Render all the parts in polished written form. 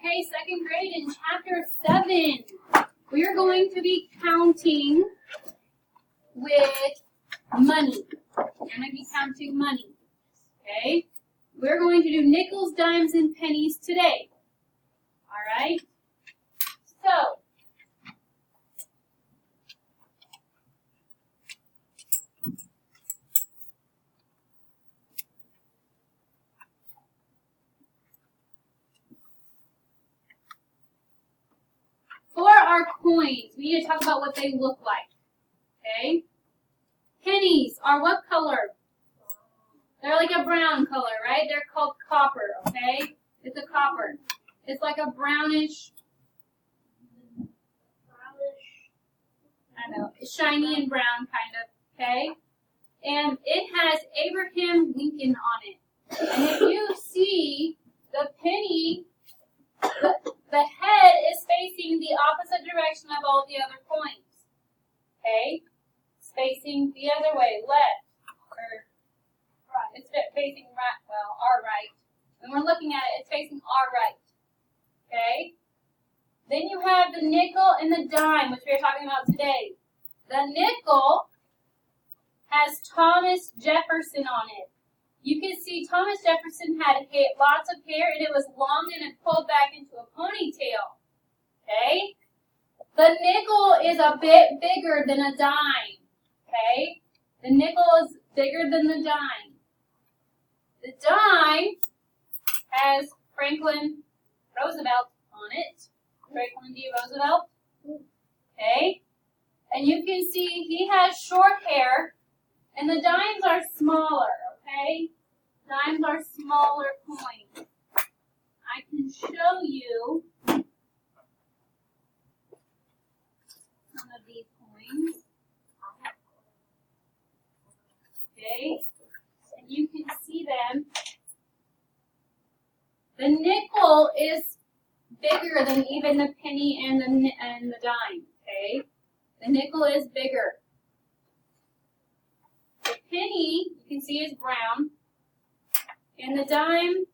Okay, second grade in chapter 7. We are going to be counting with money. We're going to be counting money. Okay? We're going to do nickels, dimes, and pennies today. Alright? So, for our coins, we need to talk about what they look like. Okay? Pennies are what color? They're like a brown color, right? They're called copper, okay? It's a copper. It's like a brownish, I don't know, shiny and brown kind of, okay? And it has Abraham Lincoln on it. And if you see the penny, the head is facing the opposite direction of all the other coins. Okay? It's facing the other way, left. Or right. It's facing right, well, our right. When we're looking at it, it's facing our right. Okay? Then you have the nickel and the dime, which we're talking about today. The nickel has Thomas Jefferson on it. You can see Thomas Jefferson had lots of hair, and it was long and it pulled back into a ponytail. Okay? The nickel is a bit bigger than a dime. Okay? The nickel is bigger than the dime. The dime has Franklin Roosevelt on it. Franklin D. Roosevelt. Okay? And you can see he has short hair, and the dimes are smaller. Okay? Dimes are smaller coins. I can show you some of these coins. Okay? And you can see them. The nickel is bigger than even the penny and the dime. Okay? The nickel is bigger. The penny, you can see, is brown, and the dime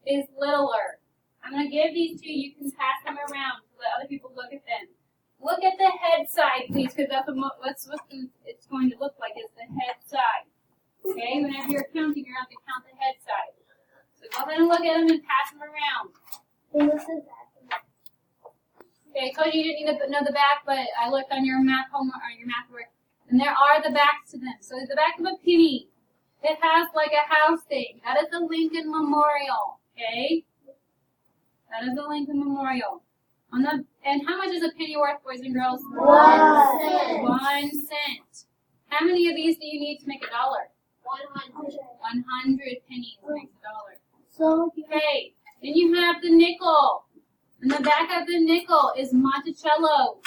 is littler. I'm going to give these to you. You can pass them around to let other people look at them. Look at the head side, please, because that's what it's going to look like, is the head side. Okay? Whenever you're counting, you're going to have to count the head side. So go ahead and look at them and pass them around. Okay, I told you you didn't need to know the back, but I looked on your math homework or your math work. And there are the backs to them. So the back of a penny, it has like a house thing. That is the Lincoln Memorial. Okay? That is the Lincoln Memorial. And how much is a penny worth, boys and girls? 1 cent. 1 cent. How many of these do you need to make $1? 100. 100 pennies makes $1. So, Okay. Then you have the nickel. And the back of the nickel is Monticello.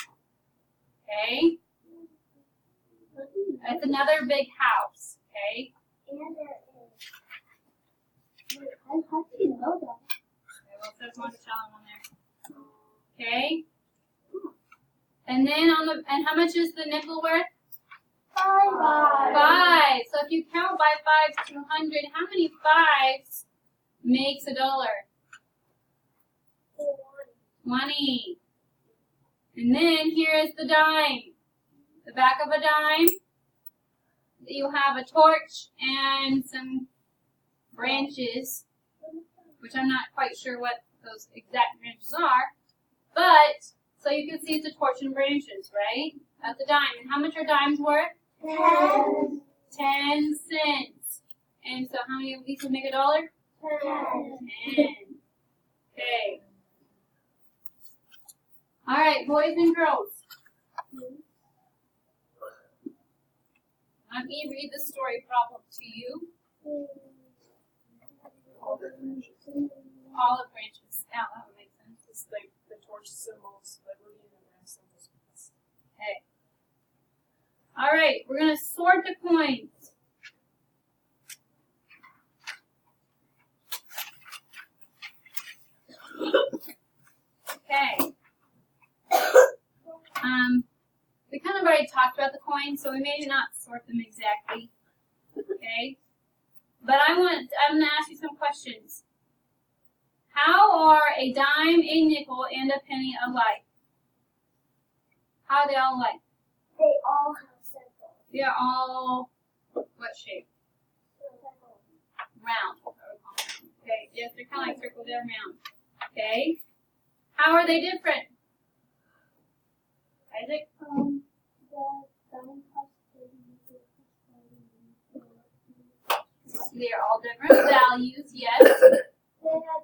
Okay? That's another big house, okay? and there is. How do you know that? Okay, well, there's Monticello on there. Okay? And then and how much is the nickel worth? 5. 5. So if you count by 5s to 100, how many 5s makes $1? 20. And then here is the dime. The back of a dime. You have a torch and some branches, which I'm not quite sure what those exact branches are, but so you can see it's a torch and branches, right? That's a dime. And how much are dimes worth? 10. 10 cents. And so how many of these would make $1? 10. Okay. All right, boys and girls. Let me read the story problem to you. Olive branches. Olive branches. Now that would make sense. It's like the torch symbols, liberty and the rest symbols. Okay. All right, we're going to sort the coins. Okay. We kind of already talked about the coins, so we may not sort them exactly. Okay. But I'm going to ask you some questions. How are a dime, a nickel, and a penny alike? How are they all alike? They all have circles. They're all what shape? Circles. Round. Okay, yes, they're kind of like circles, they're round. Okay. How are they different? Isaac? The dime plus the nickel plus They are all different values, yes. they have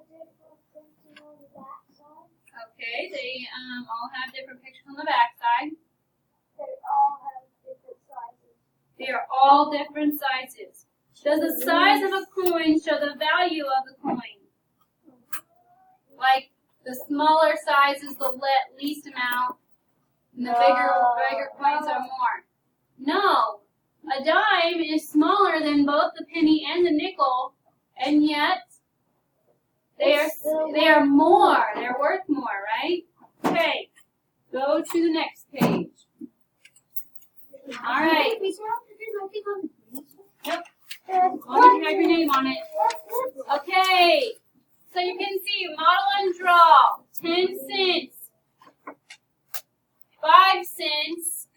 different printing on the back side. Okay, they all have different pictures on the back side. They all have different sizes. They are all different sizes. Does the size of a coin show the value of the coin? Like the smaller size is the least amount, and the bigger coins are more. No, a dime is smaller than both the penny and the nickel, and yet they are more. They're worth more, right? Okay, go to the next page. All right. Yep. As long as you have your name on it. Okay. So you can see model and draw. 10 cents. 5 cents.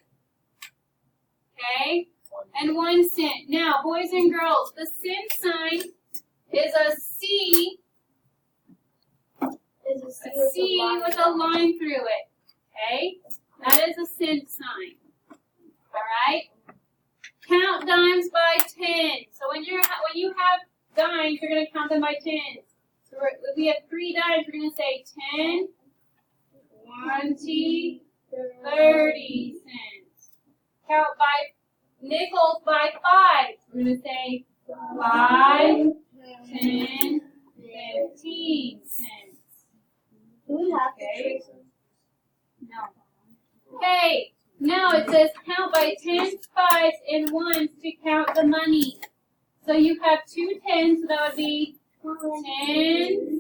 Okay. And 1 cent. Now, boys and girls, the cent sign is a C. A C with a line through it. Okay. That is a cent sign. All right. Count dimes by 10. So when you have dimes, you're going to count them by 10. So if we have 3 dimes, we're going to say 10, 20, 30 cents. Count by nickels by 5. We're going to say 5, 10, 15 cents. Do we have Okay. No. Okay. Now it says count by 10s, 5s, and 1s to count the money. So you have 2 10s, so that would be 10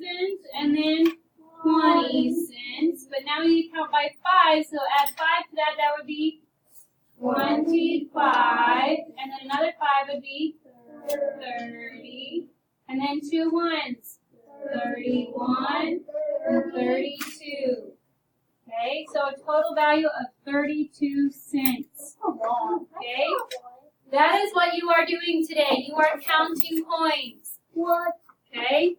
cents and then 20 cents. But now you count by 5, so add 5 to that, that would be 25. And then another 5 would be 30. And then 2 1s, 31, 32. Okay, so a total value of 32 cents. Okay, that is what you are doing today. You are counting coins. Okay,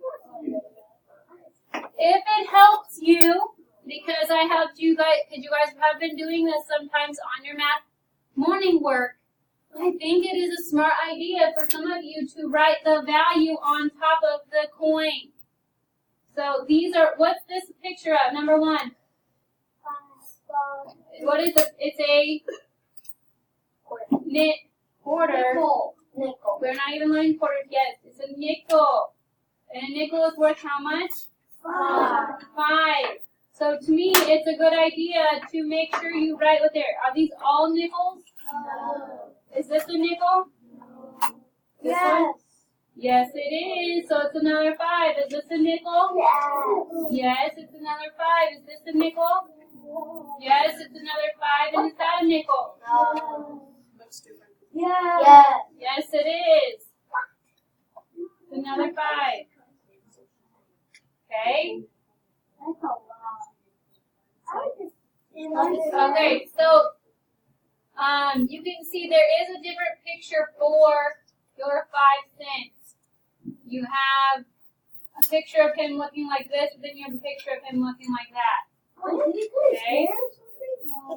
if it helps you, because I helped you guys, because you guys have been doing this sometimes on your math morning work, I think it is a smart idea for some of you to write the value on top of the coin. So these are, what's this picture of? Number 1. What is it? It's a quarter. Nickel. We're not even learning quarters yet. It's a nickel. And a nickel is worth how much? 5. So to me, it's a good idea to make sure you write what there. Are these all nickels? No. Is this a nickel? This one? Yes, it is. So it's another 5. Is this a nickel? Yes, it's another 5. Is this a nickel? Yes, it's another 5. And is that a nickel? Looks different. Yes, it is. It's another 5. Okay? That's a lot. Okay, so you can see there is a different picture for your 5 cents. You have a picture of him looking like this, but then you have a picture of him looking like that. Okay?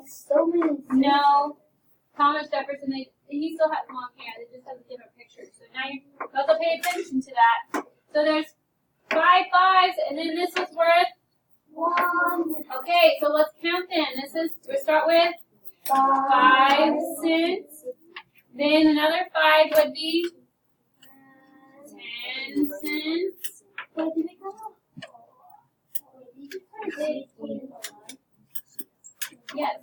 So many. No. Thomas Jefferson, he still has long hair. They just have a different picture. So now you have to pay attention to that. So there's 5 5s, and then this is worth 1. Okay, so let's count then. We start with 5 cents. Then another 5 would be 10 cents. Wait, did it come out? Yes.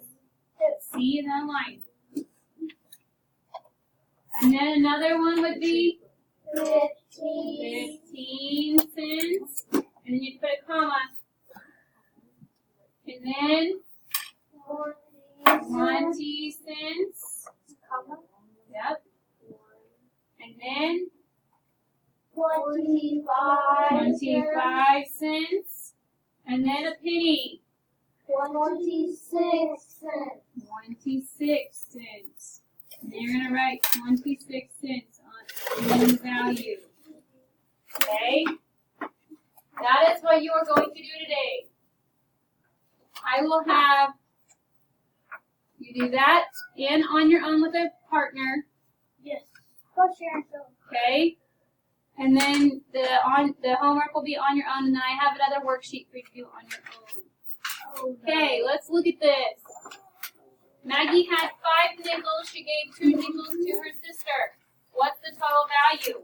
C and then line. And then another one would be 15 cents. And then you put a comma. And then 20 cents. Yep. And then 25 25 cents. And then a penny. 26 cents. 26 cents. And you're going to write 26 cents on the value. Okay? That is what you are going to do today. I will have you do that and on your own with a partner. Yes. Go share. Okay? And then the homework will be on your own, and then I have another worksheet for you to do on your own. Okay, let's look at this. Maggie had 5 nickels. She gave 2 nickels to her sister. What's the total value?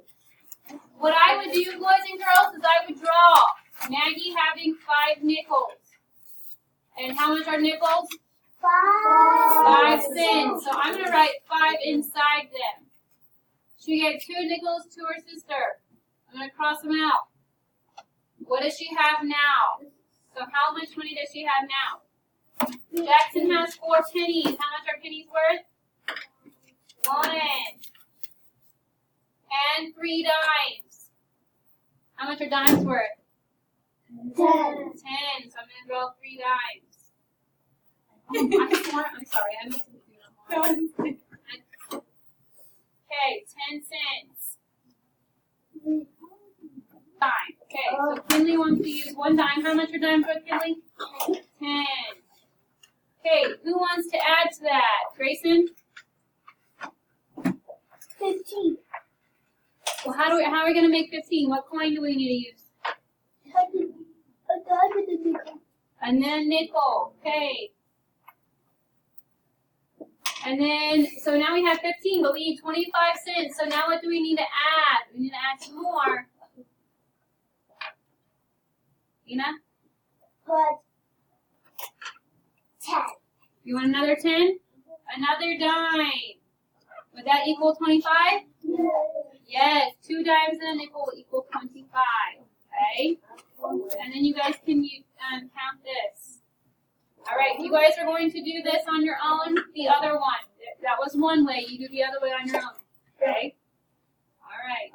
What I would do, boys and girls, is I would draw Maggie having 5 nickels. And how much are nickels? 5 cents. So I'm going to write 5 inside them. She gave 2 nickels to her sister. I'm going to cross them out. What does she have now? So how much money does she have now? Jackson has 4 pennies. How much are pennies worth? 1. And 3 dimes. How much are dimes worth? 10. 10. So I'm going to draw 3 dimes. I'm sorry. I missed it. Okay, 10 cents. Dime. Okay, so Kinley wants to use 1 dime. How much are dimes worth, Kinley? 10. Okay, who wants to add to that? Grayson? 15. Well, how are we going to make 15? What coin do we need to use? A dime and a nickel. And then nickel. Okay. And then, so now we have 15, but we need 25 cents. So now what do we need to add? We need to add some more. Ina? Put 10. You want another 10? Another dime. Would that equal 25? Yes. 2 dimes and a nickel will equal 25. Okay? And then you guys can count this. All right, you guys are going to do this on your own. The other one. That was one way. You do the other way on your own. Okay? All right.